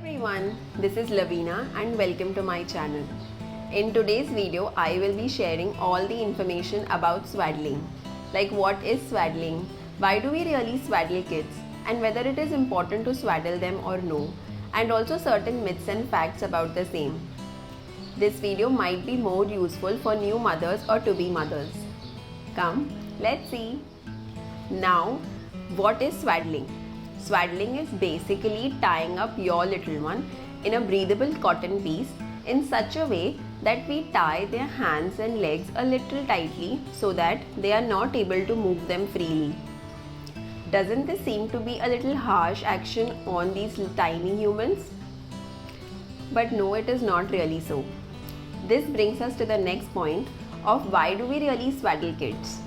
everyone, this is Lavina and welcome to my channel. In today's video, I will be sharing all the information about swaddling. Like what is swaddling, why do we really swaddle kids, and whether it is important to swaddle them or no, and also certain myths and facts about the same. This video might be more useful for new mothers or to-be mothers. Come, let's see. Now, what is swaddling? Swaddling is basically tying up your little one in a breathable cotton piece in such a way that we tie their hands and legs a little tightly so that they are not able to move them freely. Doesn't this seem to be a little harsh action on these tiny humans? But no, it is not really so. This brings us to the next point of why do we really swaddle kids?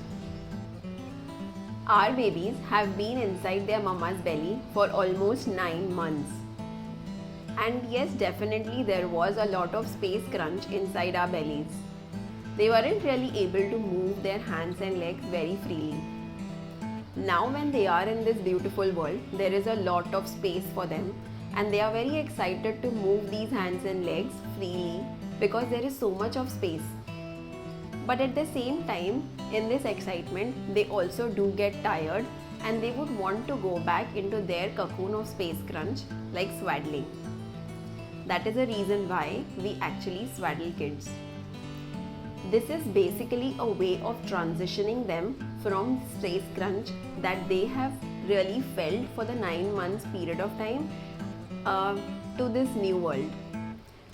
Our babies have been inside their mama's belly for almost 9 months. And yes, definitely there was a lot of space crunch inside our bellies. They weren't really able to move their hands and legs very freely. Now when they are in this beautiful world, there is a lot of space for them and they are very excited to move these hands and legs freely because there is so much of space. But at the same time, in this excitement, they also do get tired and they would want to go back into their cocoon of space crunch like swaddling. That is the reason why we actually swaddle kids. This is basically a way of transitioning them from space crunch that they have really felt for the 9 months period of time to this new world.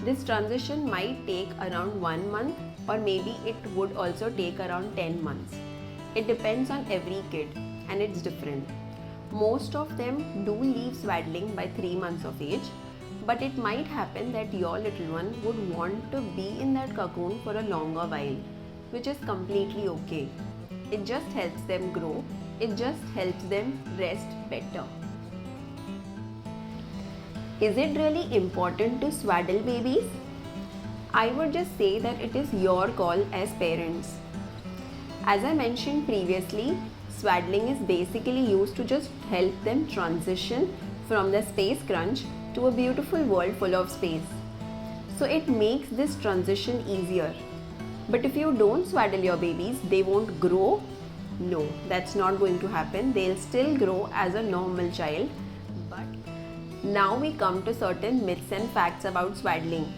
This transition might take around 1 month or maybe it would also take around 10 months. It depends on every kid and it's different. Most of them do leave swaddling by 3 months of age, but it might happen that your little one would want to be in that cocoon for a longer while, which is completely okay. It just helps them grow, it just helps them rest better. Is it really important to swaddle babies? I would just say that it is your call as parents. As I mentioned previously, swaddling is basically used to just help them transition from the space crunch to a beautiful world full of space. So it makes this transition easier. But if you don't swaddle your babies, they won't grow? No, that's not going to happen. They'll still grow as a normal child. But now we come to certain myths and facts about swaddling.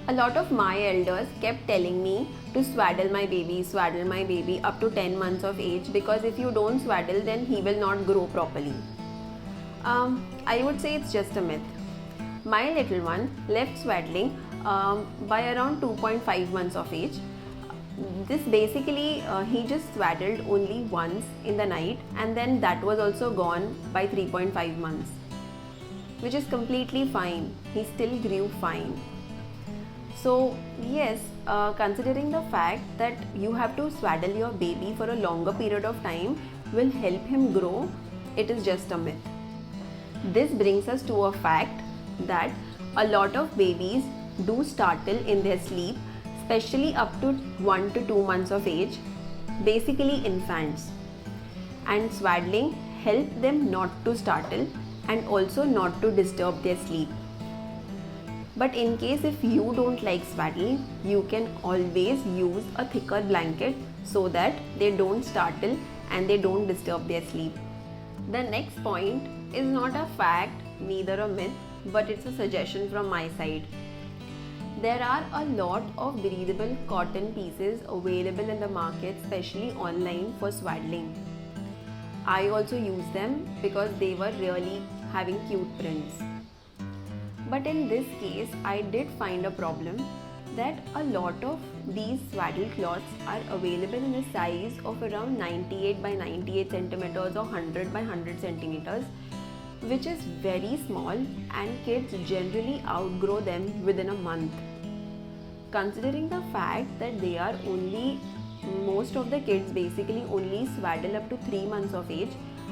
A lot of my elders kept telling me to swaddle my baby up to 10 months of age because if you don't swaddle then he will not grow properly. I would say it's just a myth. My little one left swaddling by around 2.5 months of age. This basically he just swaddled only once in the night and then that was also gone by 3.5 months, which is completely fine. He still grew fine. So yes, considering the fact that you have to swaddle your baby for a longer period of time will help him grow, it is just a myth. This brings us to a fact that a lot of babies do startle in their sleep, especially up to 1 to 2 months of age, basically infants. And swaddling helps them not to startle and also not to disturb their sleep. But in case if you don't like swaddle, you can always use a thicker blanket so that they don't startle and they don't disturb their sleep. The next point is not a fact, neither a myth, but it's a suggestion from my side. There are a lot of breathable cotton pieces available in the market, especially online for swaddling. I also use them because they were really having cute prints. But in this case, I did find a problem that a lot of these swaddle cloths are available in a size of around 98 by 98 centimeters or 100 by 100 centimeters, which is very small and kids generally outgrow them within a month. Considering the fact that most of the kids basically only swaddle up to 3 months of age,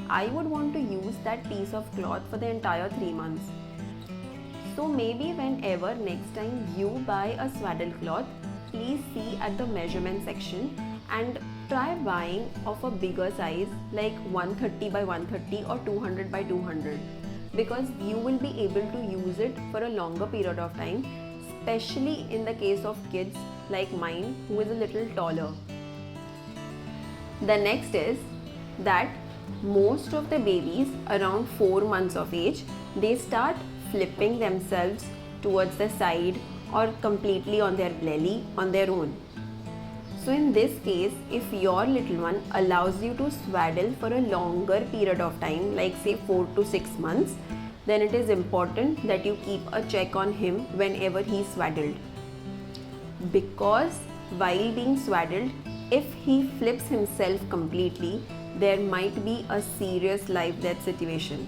I would want to use that piece of cloth for the entire 3 months. So maybe whenever next time you buy a swaddle cloth, please see at the measurement section and try buying of a bigger size like 130 by 130 or 200 by 200. because you will be able to use it for a longer period of time, especially in the case of kids like mine who is a little taller. The next is that most of the babies around 4 months of age, they start flipping themselves towards the side or completely on their belly on their own. So in this case, if your little one allows you to swaddle for a longer period of time, like say 4 to 6 months, then it is important that you keep a check on him whenever he is swaddled. Because while being swaddled, if he flips himself completely, there might be a serious life-death situation.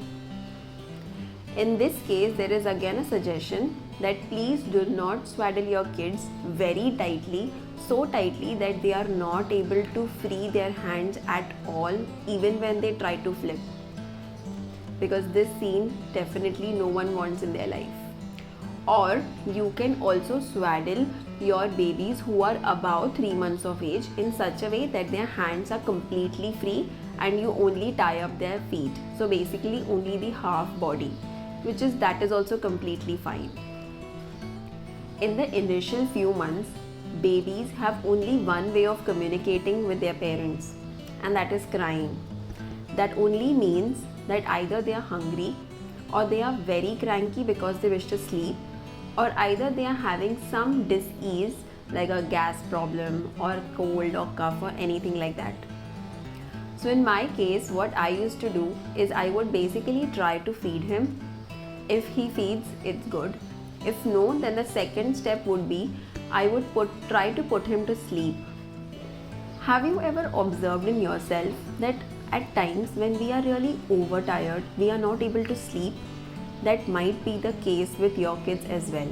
In this case, there is again a suggestion that please do not swaddle your kids very tightly, so tightly that they are not able to free their hands at all, even when they try to flip. Because this scene definitely no one wants in their life. Or you can also swaddle your babies who are above 3 months of age in such a way that their hands are completely free and you only tie up their feet. So basically only the half body, that is also completely fine. In the initial few months, babies have only one way of communicating with their parents, and that is crying. That only means that either they are hungry, or they are very cranky because they wish to sleep, or either they are having some dis-ease like a gas problem or cold or cough or anything like that. So in my case, what I used to do is I would basically try to feed him. If he feeds, it's good. If no, then the second step would be I would try to put him to sleep. Have you ever observed in yourself that at times when we are really overtired, we are not able to sleep? That might be the case with your kids as well.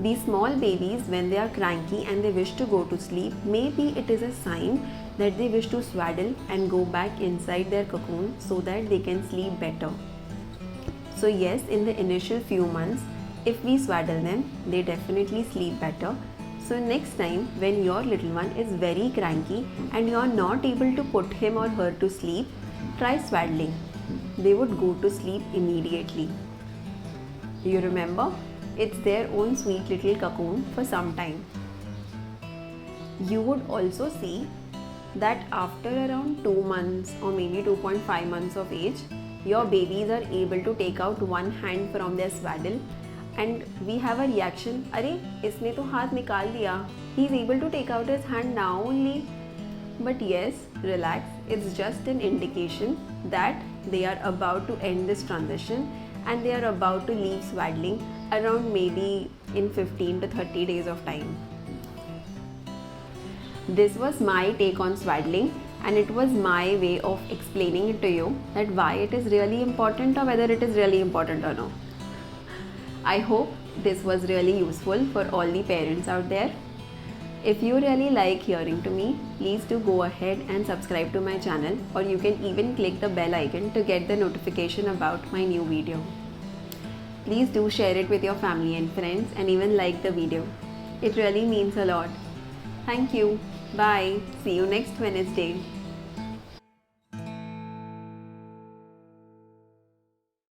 These small babies, when they are cranky and they wish to go to sleep, maybe it is a sign that they wish to swaddle and go back inside their cocoon so that they can sleep better. So yes, in the initial few months, if we swaddle them, they definitely sleep better. So next time when your little one is very cranky and you are not able to put him or her to sleep, try swaddling. They would go to sleep immediately. You remember, it's their own sweet little cocoon for some time. You would also see that after around 2 months or maybe 2.5 months of age, your babies are able to take out one hand from their swaddle and we have a reaction, "Arey, isne to haath nikal diya. He is able to take out his hand now only." But yes, relax, it's just an indication that they are about to end this transition and they are about to leave swaddling around maybe in 15 to 30 days of time. This was my take on swaddling, and it was my way of explaining it to you that why it is really important or whether it is really important or no. I hope this was really useful for all the parents out there. If you really like hearing to me, please do go ahead and subscribe to my channel, or you can even click the bell icon to get the notification about my new video. Please do share it with your family and friends and even like the video. It really means a lot. Thank you. Bye. See you next Wednesday.